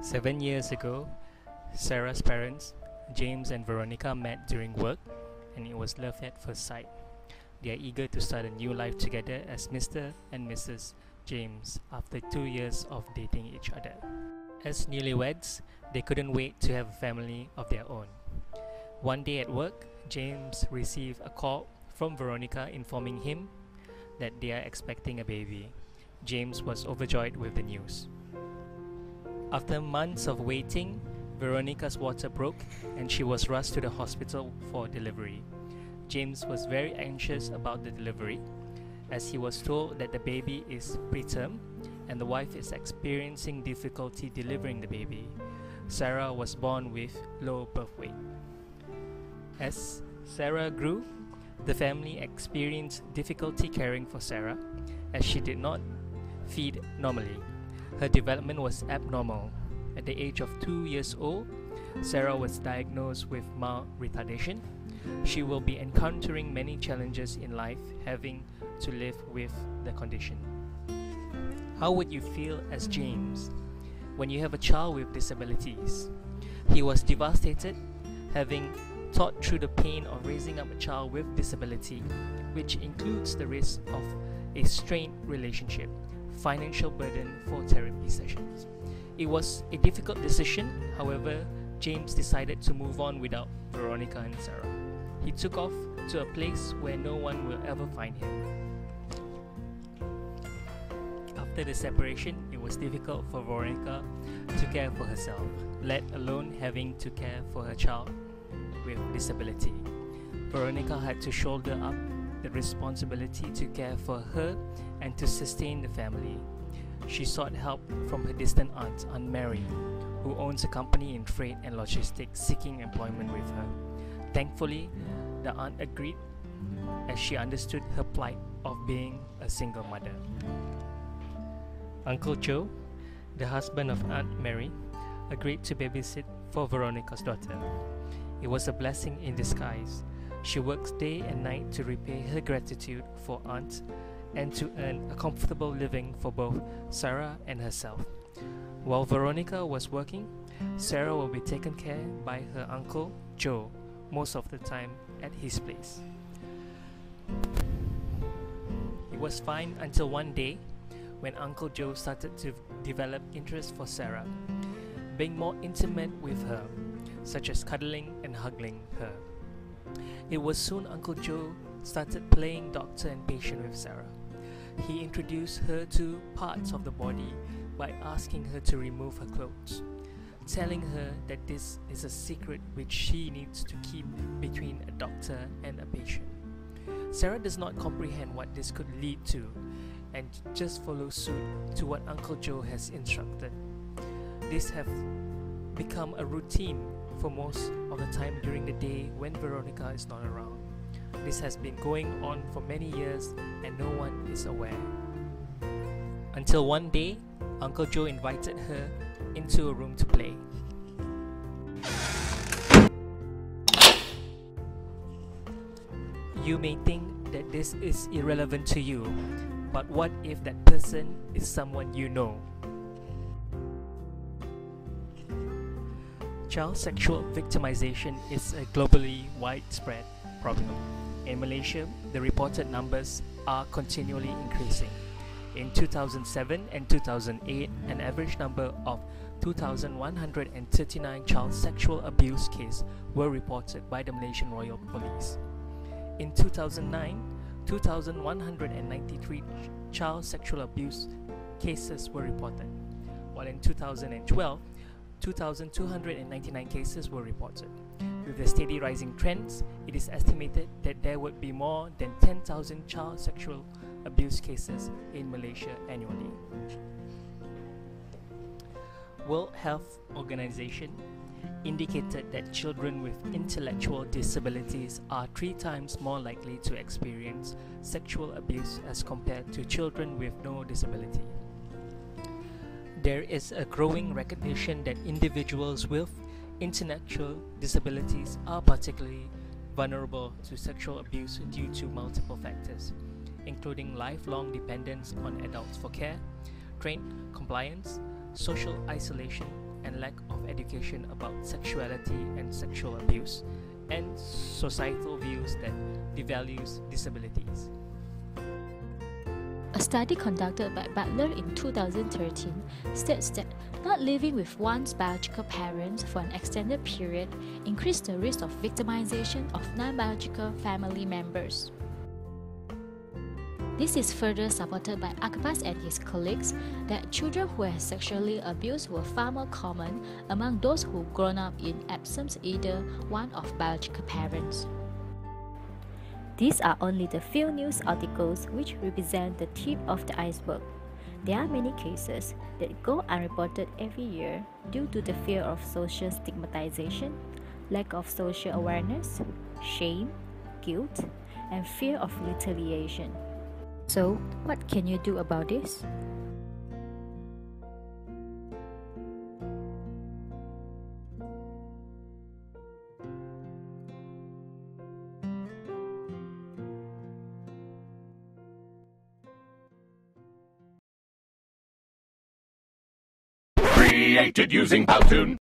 7 years ago, Sarah's parents, James and Veronica, met during work, and it was love at first sight. They are eager to start a new life together as Mr. and Mrs. James after 2 years of dating each other. As newlyweds, they couldn't wait to have a family of their own. One day at work, James received a call from Veronica informing him that they are expecting a baby. James was overjoyed with the news. After months of waiting, Veronica's water broke and she was rushed to the hospital for delivery. James was very anxious about the delivery, as he was told that the baby is preterm and the wife is experiencing difficulty delivering the baby. Sarah was born with low birth weight. As Sarah grew, the family experienced difficulty caring for Sarah, as she did not feed normally. Her development was abnormal. At the age of 2 years old, Sarah was diagnosed with mild retardation. She will be encountering many challenges in life, having to live with the condition. How would you feel as James when you have a child with disabilities? He was devastated, having thought through the pain of raising up a child with disability, which includes the risk of a strained relationship, financial burden for therapy sessions. It was a difficult decision. However, James decided to move on without Veronica and Sarah. He took off to a place where no one will ever find him. After the separation, it was difficult for Veronica to care for herself, let alone having to care for her child with disability. Veronica had to shoulder up the responsibility to care for her and to sustain the family. She sought help from her distant aunt, Aunt Mary, who owns a company in freight and logistics, seeking employment with her. Thankfully, the aunt agreed, as she understood her plight of being a single mother. Uncle Joe, the husband of Aunt Mary, agreed to babysit for Veronica's daughter. It was a blessing in disguise. She works day and night to repay her gratitude for Aunt and to earn a comfortable living for both Sarah and herself. While Veronica was working, Sarah will be taken care by her uncle Joe most of the time at his place. It was fine until one day when Uncle Joe started to develop interest for Sarah, being more intimate with her, such as cuddling and hugging her. It was soon Uncle Joe started playing doctor and patient with Sarah. He introduced her to parts of the body by asking her to remove her clothes, telling her that this is a secret which she needs to keep between a doctor and a patient. Sarah does not comprehend what this could lead to and just follows suit to what Uncle Joe has instructed. This have become a routine for most of the time during the day when Veronica is not around. This has been going on for many years and no one is aware. Until one day, Uncle Joe invited her into a room to play. You may think that this is irrelevant to you, but what if that person is someone you know? Child sexual victimization is a globally widespread problem. In Malaysia, the reported numbers are continually increasing. In 2007 and 2008, an average number of 2,139 child sexual abuse cases were reported by the Malaysian Royal Police. In 2009, 2,193 child sexual abuse cases were reported, while in 2012, 2,299 cases were reported. With the steady rising trends, it is estimated that there would be more than 10,000 child sexual abuse cases in Malaysia annually. World Health Organization indicated that children with intellectual disabilities are 3 times more likely to experience sexual abuse as compared to children with no disability. There is a growing recognition that individuals with intellectual disabilities are particularly vulnerable to sexual abuse due to multiple factors, including lifelong dependence on adults for care, trained compliance, social isolation, and lack of education about sexuality and sexual abuse, and societal views that devalues disabilities. A study conducted by Butler in 2013 states that not living with one's biological parents for an extended period increased the risk of victimization of non-biological family members. This is further supported by Akpas and his colleagues that children who were sexually abused were far more common among those who grown up in absence either one of biological parents. These are only the few news articles which represent the tip of the iceberg. There are many cases that go unreported every year due to the fear of social stigmatization, lack of social awareness, shame, guilt, and fear of retaliation. So, what can you do about this? Created using Powtoon.